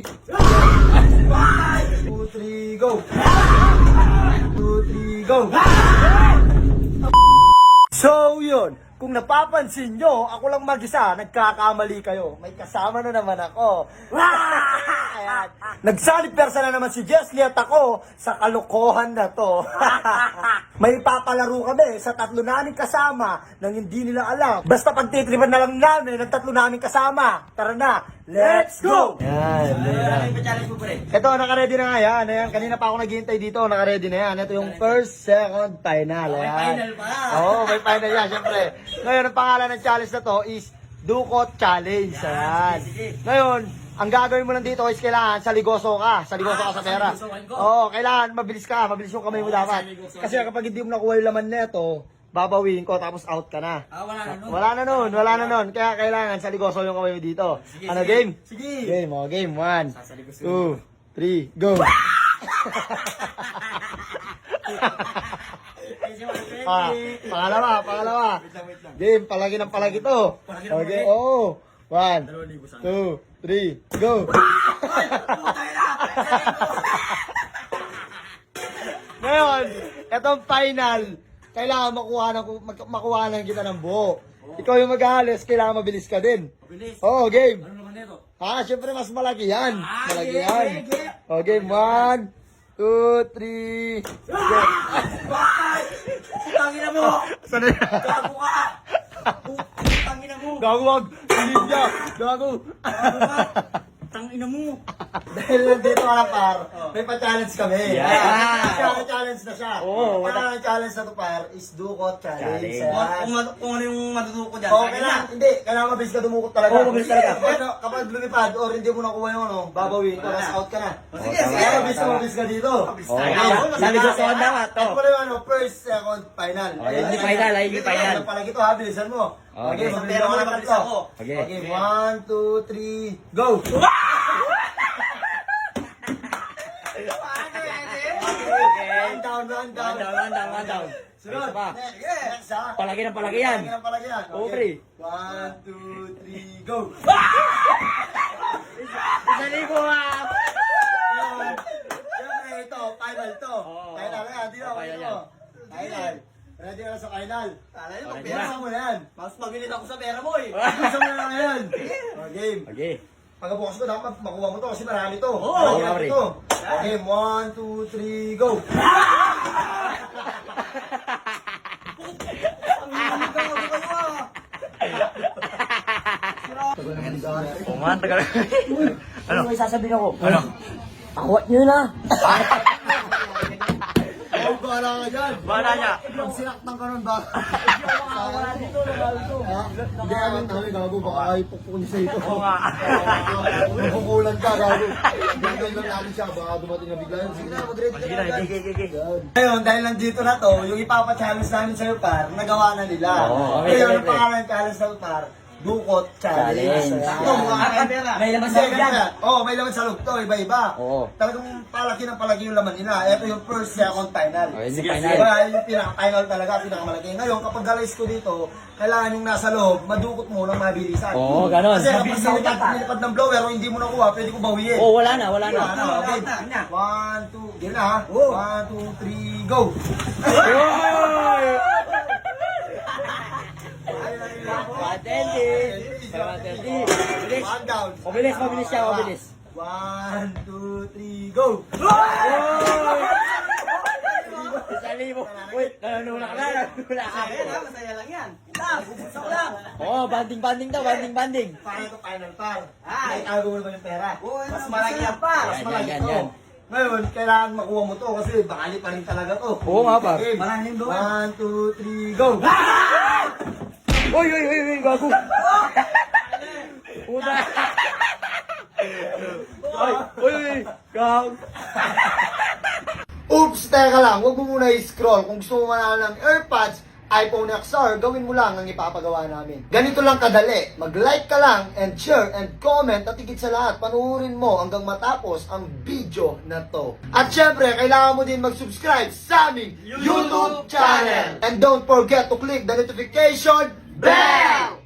2, 3, go! 2, 3, go! So yun, kung napapansin nyo, ako lang mag-isa, nagkakamali kayo. May kasama na naman ako. Ayan. Nagsalip persa na naman si Jesly at ako sa kalokohan na to. May papalaro kami sa tatlo naming kasama nang hindi nila alam. Basta pagtitripan na lang namin ng tatlo naming kasama. Tara na, let's go! Yan, ito, naka-ready na nga yan. Ayan, kanina pa ako naghihintay dito, naka-ready na yan. Ito yung first, second, final. Ayan. May final pa. Oo, may final yan, syempre. Ngayon, ang pangalan ng challenge na to is Dukot Challenge. Ayan. Ngayon, ang gagawin mo lang dito is kailangan saligoso ka. Saligoso ka sa pera. Oo, kailangan mabilis ka. Mabilis yung kamay mo dapat. Kasi kapag hindi mo nakuha yung laman neto, babawiin ko tapos out ka na. Wala na nun. Wala na nun. Kaya kailangan saligoso yung kamay mo dito. Sige, Ano, sige. game? Sige. Game, o. Game. 1, Sasaligoso 2, 3, go. Pangalawa. Game, palagi ng palagi to. Palagi ng Okay, palagi? oo. 1, 2, 3, go. Ngayon, etong final, kailangan makuha ng kita ng buo. Ikaw yung mag-aalis, kailangan mabilis ka din. Bilis. Oo, game. Ano naman nito? Syempre mas malaki yan. Malaki game, yan. game. O, game. 1, 2, 3, go. Tangina mo! Sana yan? Gago ka! Tangina mo! Gago, wag. Hindi niya. Gago. Tangina mo! Dahil nandito ka na, par, may pa-challenge kami. Yeah. Challenge na siya. Oo, Ang challenge na to, par, is Dukot Challenge. Ayan. Kung ano yung matutuko dyan, Oo, sa akin kailangan, na. hindi, kailangan mabilis ka dumukot talaga. Oo, mabilis talaga. Kapag lumipad or hindi mo nakuha yung ano, babawin ko, Wala tapos na. out ka na. Sige, Kaya sige. mabilis ka dito. Sabi ko sa dapat to. Ito pala yung ano, first, second, final. Ayun yung final, ayun yung final. Pala ito ha, bilisan mo. Okay, Sa mabilis pera mo ka na, na mabilis to. ako. Okay, 1, 2, 3, go! One down. One down. Sunod. Isa pa. Next ha. Palagi ng palagi yan. Palagi yan. Okay. 1, 2, 3, go! Isa libo ah! Siyempre ito, final to. Oo. Final yan, di ba? Final yan. Final. Ready ka na sa final. Ready Bilisan mo na yan. Mas mabilis ako sa pera mo eh. Bilisan mo na yan. Game. Okay. Pagkabukas ko, dapat makuha mo to kasi marami to. Oo, marami marami. to. Okay, 1, 2, 3, go! Kuman, tagal. Ano may sasabihin ako? Ano? Akwat nyo na! Oh, bahala ka dyan. Bahala niya. Pag sinaktan ka nun ba? Hindi naman kami gago, baka ipukpuk niya sa ito. Oo nga. Makukulan ka, gago. Gagawin lang natin siya, baka dumating na bigla yun. Sige na, mag-ready ka Sige na. na, sige. Ngayon, dahil nandito na to, yung ipapa-challenge namin sa'yo, par, nagawa na nila. Oo, Ngayon, okay, okay. ang pangalan ng challenge na to, par, Dukot Challenge. Challenge. Sakto, Oo. mukha ka pera. May laman Hindi, sa loob yan. ganyan. Oo, may laman sa loob to, iba-iba. Oo. Talagang palaki ng palaki yung laman nila. Ito yung first, second, final. Oh, yun yung Sige, final. Diba, yun yung pinaka-final talaga, pinakamalaki. Ngayon, kapag galis ko dito, kailangan yung nasa loob, madukot mo ng mabilisan. Oo, ganon. Kasi kapag nilipad ng blower, o hindi mo nakuha, pwede ko bawiin. Oh, wala na. Okay. 1, 2, game na ha. 1, 2, 3, go! Bilis. One down. Mabilis siya, mabilis. 1, 2, 3, go! Isa libo. Uy, nanunula ka na. Masaya lang yan. Oo, banding daw, banding. Paano to final par? Ay, tago mo naman yung pera. Mas malaki yan pa. Mas Yan, malaki yan, to. yan. Ngayon, kailangan makuha mo to kasi bakali pa rin talaga to. Oo nga, par. Game. Maraming doon. 1, 2, 3, go! Uy, gago. Puta. Uy, gago. Oops, teka lang, huwag mo muna i-scroll. Kung gusto mo manalo ng AirPods, iPhone XR, gawin mo lang ang ipapagawa namin. Ganito lang kadali. Mag-like ka lang and share and comment at higit sa lahat, panuorin mo hanggang matapos ang video na to. At syempre, kailangan mo din mag-subscribe sa aming YouTube channel. And don't forget to click the notification bell!